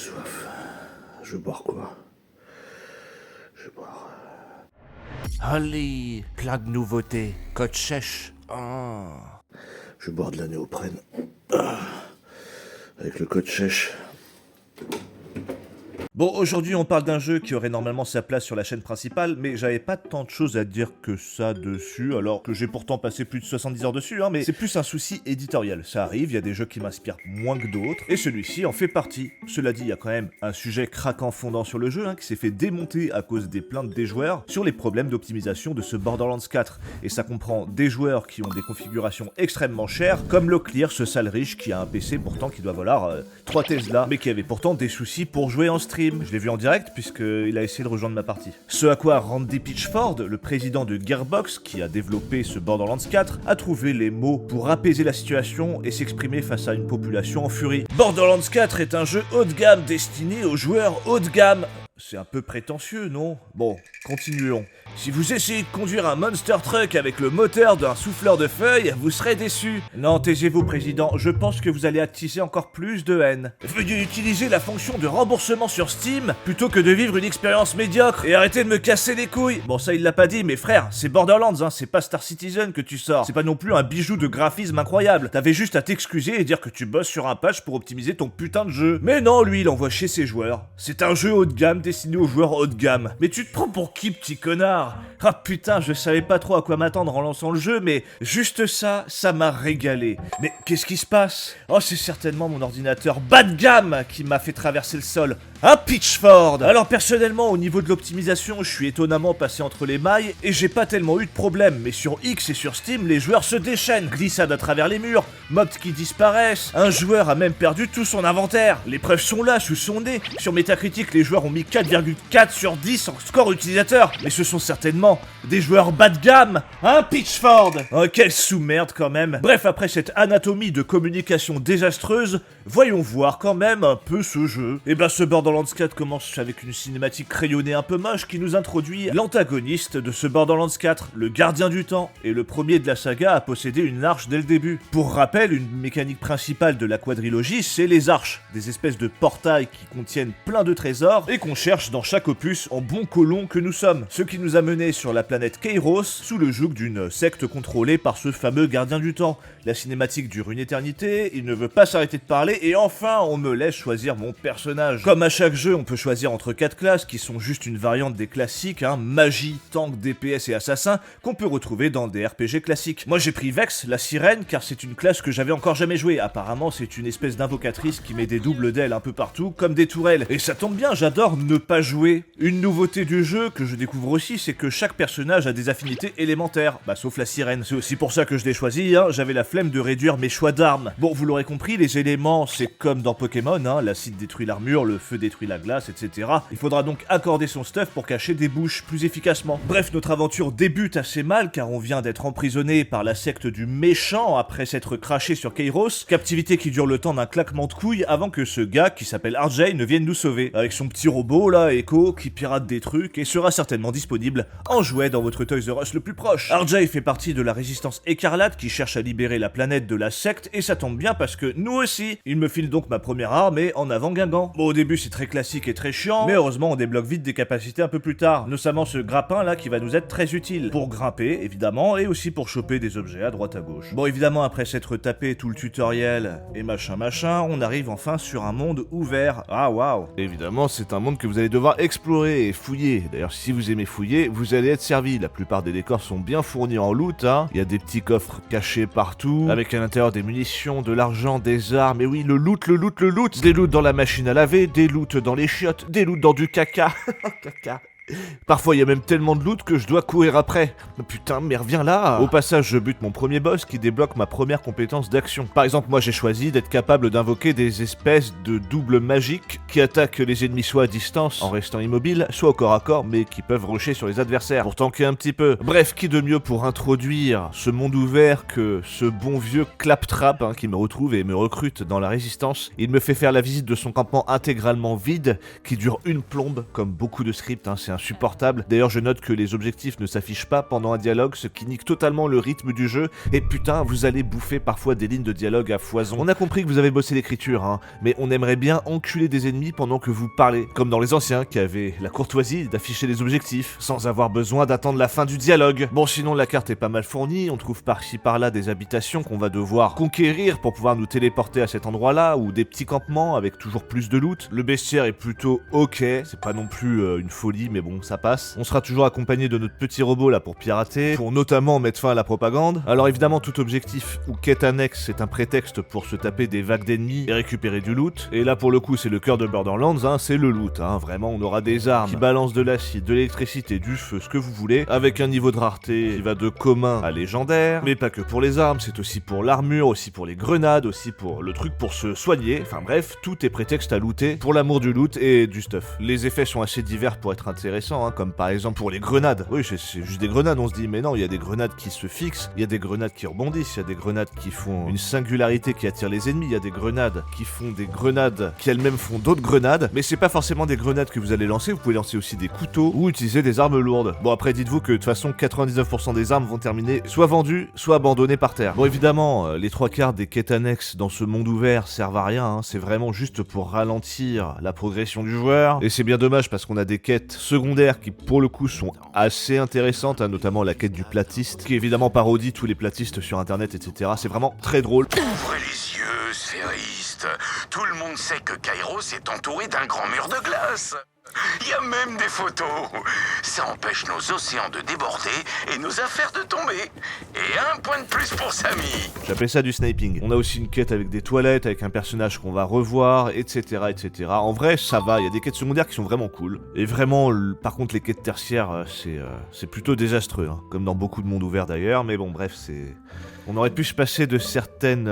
soif. Je vais boire quoi? Je vais boire... Allez, plein de nouveautés. Côte sèche. Oh. Je vais boire de la néoprène. Avec le code sèche. Bon, aujourd'hui on parle d'un jeu qui aurait normalement sa place sur la chaîne principale, mais j'avais pas tant de choses à dire que ça dessus, alors que j'ai pourtant passé plus de 70 heures dessus, mais c'est plus un souci éditorial. Ça arrive, il y a des jeux qui m'inspirent moins que d'autres, et celui-ci en fait partie. Cela dit, il y a quand même un sujet craquant fondant sur le jeu, qui s'est fait démonter à cause des plaintes des joueurs sur les problèmes d'optimisation de ce Borderlands 4, et ça comprend des joueurs qui ont des configurations extrêmement chères, comme Locklear, ce sale riche qui a un PC pourtant qui doit valoir 3 Tesla, mais qui avait pourtant des soucis pour jouer en stream. Je l'ai vu en direct puisqu'il a essayé de rejoindre ma partie. Ce à quoi Randy Pitchford, le président de Gearbox, qui a développé ce Borderlands 4, a trouvé les mots pour apaiser la situation et s'exprimer face à une population en furie. Borderlands 4 est un jeu haut de gamme destiné aux joueurs haut de gamme. C'est un peu prétentieux, non? Bon, continuons. Si vous essayez de conduire un monster truck avec le moteur d'un souffleur de feuilles, vous serez déçu. Non, taisez-vous, président, je pense que vous allez attiser encore plus de haine. Veuillez utiliser la fonction de remboursement sur Steam plutôt que de vivre une expérience médiocre et arrêtez de me casser les couilles. Bon, ça il l'a pas dit, mais frère, c'est Borderlands, c'est pas Star Citizen que tu sors. C'est pas non plus un bijou de graphisme incroyable. T'avais juste à t'excuser et dire que tu bosses sur un patch pour optimiser ton putain de jeu. Mais non, lui, il envoie chez ses joueurs. C'est un jeu haut de gamme destiné aux joueurs haut de gamme. Mais tu te prends pour qui, petit connard? Ah putain, je savais pas trop à quoi m'attendre en lançant le jeu, mais juste ça m'a régalé. Mais qu'est-ce qui se passe? Oh, c'est certainement mon ordinateur bas de gamme qui m'a fait traverser le sol. Un Pitchford! Alors personnellement, au niveau de l'optimisation, je suis étonnamment passé entre les mailles et j'ai pas tellement eu de problème, mais sur X et sur Steam, les joueurs se déchaînent, glissades à travers les murs, mobs qui disparaissent, un joueur a même perdu tout son inventaire. Les preuves sont là, sous son nez. Sur Metacritic, les joueurs ont mis 4,4 sur 10 en score utilisateur, mais ce sont certainement des joueurs bas de gamme. Un Pitchford! Oh, quelle sous-merde quand même. Bref, après cette anatomie de communication désastreuse, voyons voir quand même un peu ce jeu. Et ben ce Borderlands 4 commence avec une cinématique crayonnée un peu moche qui nous introduit l'antagoniste de ce Borderlands 4, le gardien du temps, et le premier de la saga à posséder une arche dès le début. Pour rappel, une mécanique principale de la quadrilogie, c'est les arches, des espèces de portails qui contiennent plein de trésors et qu'on cherche dans chaque opus en bons colons que nous sommes. Ce qui nous a menés sur la planète Kairos, sous le joug d'une secte contrôlée par ce fameux gardien du temps. La cinématique dure une éternité, il ne veut pas s'arrêter de parler, et enfin on me laisse choisir mon personnage. Comme à chaque jeu, on peut choisir entre 4 classes qui sont juste une variante des classiques, magie, tank, DPS et assassin, qu'on peut retrouver dans des RPG classiques. Moi j'ai pris Vex, la sirène, car c'est une classe que j'avais encore jamais jouée. Apparemment c'est une espèce d'invocatrice qui met des doubles d'ailes un peu partout, comme des tourelles. Et ça tombe bien, j'adore ne pas jouer. Une nouveauté du jeu que je découvre aussi, c'est que chaque personnage a des affinités élémentaires, sauf la sirène. C'est aussi pour ça que je l'ai choisi, j'avais la flemme de réduire mes choix d'armes. Bon, vous l'aurez compris, les éléments, c'est comme dans Pokémon, l'acide détruit l'armure, le feu détruit la glace, etc. Il faudra donc accorder son stuff pour cacher des bouches plus efficacement. Bref, notre aventure débute assez mal car on vient d'être emprisonné par la secte du méchant après s'être craché sur Kairos, captivité qui dure le temps d'un claquement de couilles avant que ce gars qui s'appelle RJ ne vienne nous sauver, avec son petit robot là, Echo, qui pirate des trucs et sera certainement disponible en jouet dans votre Toys R Us le plus proche. RJ fait partie de la résistance écarlate qui cherche à libérer la planète de la secte et ça tombe bien parce que nous aussi. Il me file donc ma première arme et en avant Guingamp. Bon, au début c'est très classique et très chiant, mais heureusement on débloque vite des capacités un peu plus tard, notamment ce grappin là qui va nous être très utile, pour grimper évidemment et aussi pour choper des objets à droite à gauche. Bon, évidemment après s'être tapé tout le tutoriel et machin, on arrive enfin sur un monde ouvert. Ah waouh. Évidemment, c'est un monde que vous allez devoir explorer et fouiller. D'ailleurs, si vous aimez fouiller, vous allez être servi. La plupart des décors sont bien fournis en loot, Il y a des petits coffres cachés partout, avec à l'intérieur des munitions, de l'argent, des armes, et oui, le loot. Des loots dans la machine à laver, des loots dans les chiottes, des loots dans du caca. Caca. Parfois, il y a même tellement de loot que je dois courir après. Putain, mais reviens là. Au passage, je bute mon premier boss qui débloque ma première compétence d'action. Par exemple, moi j'ai choisi d'être capable d'invoquer des espèces de doubles magiques qui attaquent les ennemis soit à distance en restant immobiles, soit au corps à corps, mais qui peuvent rusher sur les adversaires pour tanker un petit peu. Bref, qui de mieux pour introduire ce monde ouvert que ce bon vieux Claptrap qui me retrouve et me recrute dans la résistance. Il me fait faire la visite de son campement intégralement vide qui dure une plombe, comme beaucoup de scripts, c'est un insupportable. D'ailleurs, je note que les objectifs ne s'affichent pas pendant un dialogue, ce qui nique totalement le rythme du jeu, et putain, vous allez bouffer parfois des lignes de dialogue à foison. On a compris que vous avez bossé l'écriture, hein, mais on aimerait bien enculer des ennemis pendant que vous parlez, comme dans les anciens qui avaient la courtoisie d'afficher les objectifs, sans avoir besoin d'attendre la fin du dialogue. Bon, sinon la carte est pas mal fournie, on trouve par-ci par-là des habitations qu'on va devoir conquérir pour pouvoir nous téléporter à cet endroit-là, ou des petits campements avec toujours plus de loot. Le bestiaire est plutôt ok, c'est pas non plus une folie, mais bon, ça passe. On sera toujours accompagné de notre petit robot là pour pirater, pour notamment mettre fin à la propagande. Alors évidemment, tout objectif ou quête annexe, c'est un prétexte pour se taper des vagues d'ennemis et récupérer du loot. Et là pour le coup, c'est le cœur de Borderlands, hein, c'est le loot, hein. Vraiment, on aura des armes qui balancent de l'acide, de l'électricité, du feu, ce que vous voulez, avec un niveau de rareté qui va de commun à légendaire, mais pas que pour les armes, c'est aussi pour l'armure, aussi pour les grenades, aussi pour le truc pour se soigner. Enfin bref, tout est prétexte à looter pour l'amour du loot et du stuff. Les effets sont assez divers pour être intéressants, hein, comme par exemple pour les grenades. Oui, c'est juste des grenades, on se dit, mais non, il y a des grenades qui se fixent, il y a des grenades qui rebondissent, il y a des grenades qui font une singularité qui attire les ennemis, il y a des grenades qui font des grenades qui elles-mêmes font d'autres grenades, mais c'est pas forcément des grenades que vous allez lancer, vous pouvez lancer aussi des couteaux ou utiliser des armes lourdes. Bon, après, dites-vous que de toute façon, 99% des armes vont terminer soit vendues, soit abandonnées par terre. Bon, évidemment, les 3/4 des quêtes annexes dans ce monde ouvert servent à rien, hein, c'est vraiment juste pour ralentir la progression du joueur, et c'est bien dommage parce qu'on a des quêtes secondaires qui, pour le coup, sont assez intéressantes, hein, notamment la quête du platiste, qui évidemment parodie tous les platistes sur internet, etc. C'est vraiment très drôle. Ouvrez les yeux, séristes. Tout le monde sait que Kairos est entouré d'un grand mur de glace. Il y a même des photos. Ça empêche nos océans de déborder et nos affaires de tomber. Et un point de plus pour Samy. J'appelle ça du sniping. On a aussi une quête avec des toilettes, avec un personnage qu'on va revoir, etc., etc. En vrai, ça va. Il y a des quêtes secondaires qui sont vraiment cool. Et vraiment, par contre, les quêtes tertiaires, c'est plutôt désastreux, hein, comme dans beaucoup de mondes ouverts d'ailleurs. Mais bon, bref, on aurait pu se passer de certaines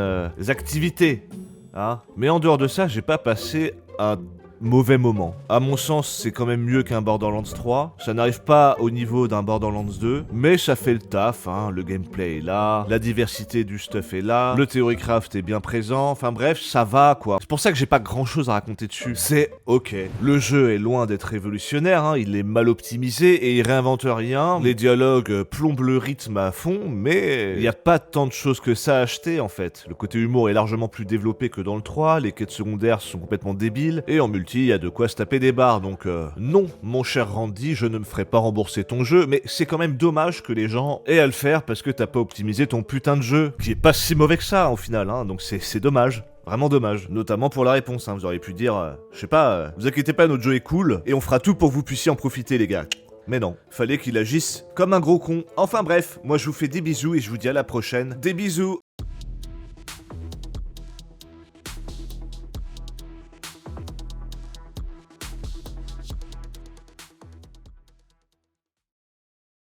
activités, hein. Mais en dehors de ça, j'ai pas passé un mauvais moment. À mon sens, c'est quand même mieux qu'un Borderlands 3. Ça n'arrive pas au niveau d'un Borderlands 2, mais ça fait le taf, hein. Le gameplay est là, la diversité du stuff est là, le theorycraft est bien présent, enfin bref, ça va quoi. C'est pour ça que j'ai pas grand chose à raconter dessus. C'est ok. Le jeu est loin d'être révolutionnaire, hein. Il est mal optimisé et il réinvente rien. Les dialogues plombent le rythme à fond, mais il y a pas tant de choses que ça à acheter en fait. Le côté humour est largement plus développé que dans le 3, les quêtes secondaires sont complètement débiles, et en multi, il y a de quoi se taper des barres, donc non, mon cher Randy, je ne me ferai pas rembourser ton jeu, mais c'est quand même dommage que les gens aient à le faire parce que t'as pas optimisé ton putain de jeu, qui est pas si mauvais que ça au final, hein, donc c'est dommage. Vraiment dommage, notamment pour la réponse, hein. Vous auriez pu dire, je sais pas, vous inquiétez pas, notre jeu est cool, et on fera tout pour que vous puissiez en profiter les gars. Mais non, fallait qu'il agisse comme un gros con. Enfin bref, moi je vous fais des bisous et je vous dis à la prochaine. Des bisous.